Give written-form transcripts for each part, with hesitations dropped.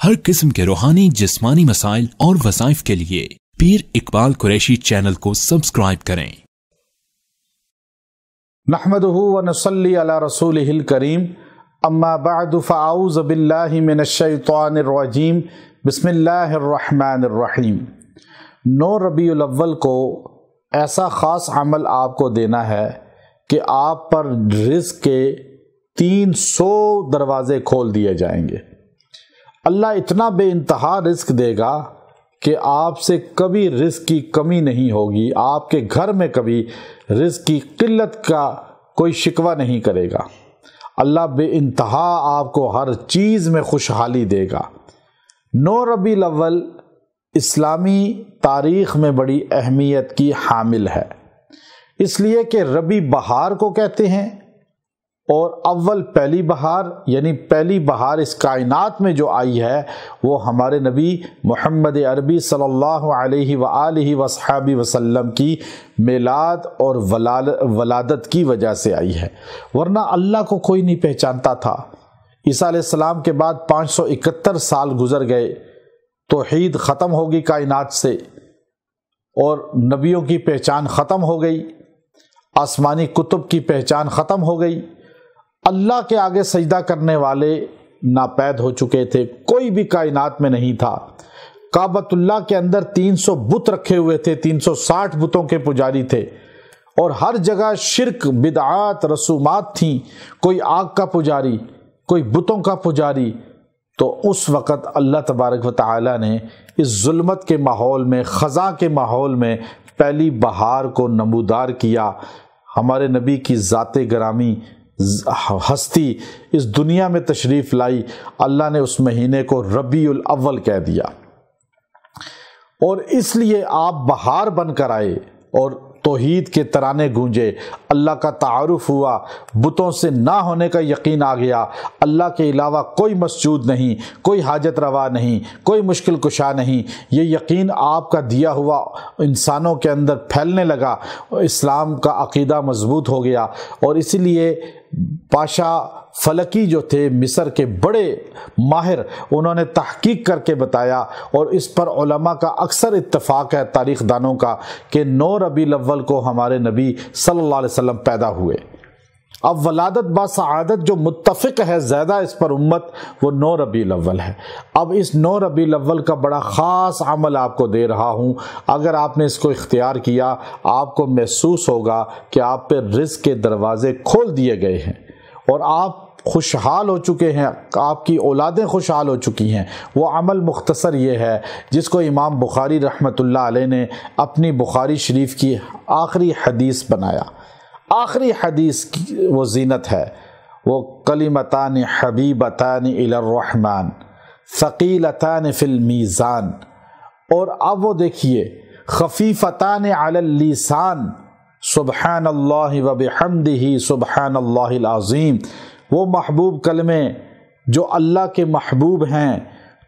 ہر قسم کے روحانی جسمانی مسائل اور وظائف کے لیے پیر اقبال قریشی چینل کو سبسکرائب کریں۔ نحمدہ ونصلی علی رسولہ الکریم، اما بعد فاعوذ باللہ من الشیطان الرجیم، بسم اللہ الرحمن الرحیم۔ 9 ربیع الاول کو ایسا خاص عمل آپ کو دینا ہے کہ آپ پر رزق کے 300 دروازے کھول دیے جائیں گے۔ اللہ اتنا بے انتہا رزق دے گا کہ آپ سے کبھی رزق کی کمی نہیں ہوگی، آپ کے گھر میں کبھی رزق کی قلت کا کوئی شکوہ نہیں کرے گا۔ اللہ بے انتہا آپ کو ہر چیز میں خوشحالی دے گا۔ 9 ربیع الاول اسلامی تاریخ میں بڑی اہمیت کی حامل ہے، اس لیے کہ ربیع بہار کو کہتے ہیں، اور اول پہلی بہار یعنی پہلی بہار اس کائنات میں جو آئی ہے وہ ہمارے نبی محمد عربی صلی اللہ علیہ وآلہ وصحبہ وسلم کی میلاد اور ولادت کی وجہ سے آئی ہے، ورنہ اللہ کو کوئی نہیں پہچانتا تھا۔ عیسیٰ علیہ السلام کے بعد 571 سال گزر گئے، توحید ختم ہوگی کائنات سے اور نبیوں کی پہچان ختم ہو گئی، آسمانی کتب کی پہچان ختم ہو گئی، اللہ کے آگے سجدہ کرنے والے ناپید ہو چکے تھے، کوئی بھی کائنات میں نہیں تھا۔ کعبۃ اللہ کے اندر 300 بت رکھے ہوئے تھے، 360 بتوں کے پجاری تھے، اور ہر جگہ شرک، بدعات، رسومات تھیں، کوئی آگ کا پجاری، کوئی بتوں کا پجاری۔ تو اس وقت اللہ تبارک و تعالی نے اس ظلمت کے ماحول میں، خزاں کے ماحول میں پہلی بہار کو نمودار کیا۔ ہمارے نبی کی ذات گرامی ہستی اس دنیا میں تشریف لائی، اللہ نے اس مہینے کو ربیع الاول کہہ دیا، اور اس لیے آپ بہار بن کر آئے اور توحید کے ترانے گونجے، اللہ کا تعارف ہوا، بتوں سے نہ ہونے کا یقین آ گیا، اللہ کے علاوہ کوئی مسجود نہیں، کوئی حاجت روا نہیں، کوئی مشکل کشا نہیں، یہ یقین آپ کا دیا ہوا انسانوں کے اندر پھیلنے لگا، اسلام کا عقیدہ مضبوط ہو گیا۔ اور اسی لیے پاشا فلکی جو تھے مصر کے بڑے ماہر، انہوں نے تحقیق کر کے بتایا، اور اس پر علماء کا اکثر اتفاق ہے، تاریخ دانوں کا، کہ 9 ربیع الاول کو ہمارے نبی صلی اللہ علیہ وسلم پیدا ہوئے۔ اب ولادت با سعادت جو متفق ہے زیادہ اس پر امت، وہ 9 ربیع الاول ہے۔ اب اس 9 ربیع الاول کا بڑا خاص عمل آپ کو دے رہا ہوں، اگر آپ نے اس کو اختیار کیا، آپ کو محسوس ہوگا کہ آپ پہ رزق کے دروازے کھول دیے گئے ہیں، اور آپ خوشحال ہو چکے ہیں، آپ کی اولادیں خوشحال ہو چکی ہیں۔ وہ عمل مختصر یہ ہے جس کو امام بخاری رحمۃ اللہ علیہ نے اپنی بخاری شریف کی آخری حدیث بنایا۔ آخری حدیث کی وہ زینت ہے، وہ کلمتان حبیبتان الی الرحمن ثقیلتان فی المیزان، اور اب وہ دیکھیے خفیفتان علی اللسان سبحان اللہ وبحمدہ سبحان اللہ العظیم۔ وہ محبوب کلمے جو اللہ کے محبوب ہیں،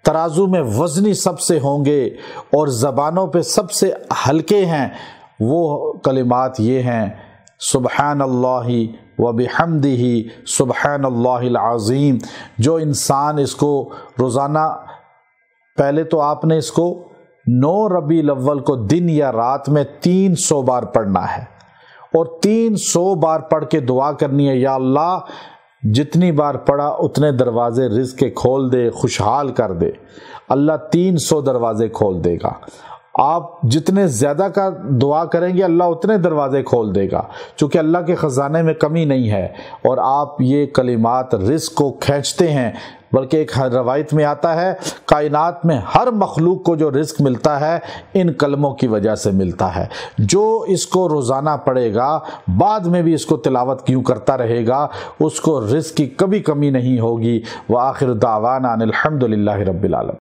ترازو میں وزنی سب سے ہوں گے اور زبانوں پہ سب سے ہلکے ہیں، وہ کلمات یہ ہیں، سبحان اللہ وبحمدہ سبحان اللہ العظیم۔ جو انسان اس کو روزانہ، پہلے تو آپ نے اس کو 9 ربیع الاول کو دن یا رات میں 300 بار پڑھنا ہے، اور 300 بار پڑھ کے دعا کرنی ہے، یا اللہ جتنی بار پڑھا اتنے دروازے رزق کے کھول دے، خوشحال کر دے۔ اللہ 300 دروازے کھول دے گا۔ آپ جتنے زیادہ کا دعا کریں گے اللہ اتنے دروازے کھول دے گا، چونکہ اللہ کے خزانے میں کمی نہیں ہے، اور آپ یہ کلمات رزق کو کھینچتے ہیں۔ بلکہ ایک روایت میں آتا ہے کائنات میں ہر مخلوق کو جو رزق ملتا ہے ان کلموں کی وجہ سے ملتا ہے۔ جو اس کو روزانہ پڑھے گا، بعد میں بھی اس کو تلاوت کیوں کرتا رہے گا، اس کو رزق کی کبھی کمی نہیں ہوگی۔ وآخر دعوانا ان الحمد للہ رب العالمین۔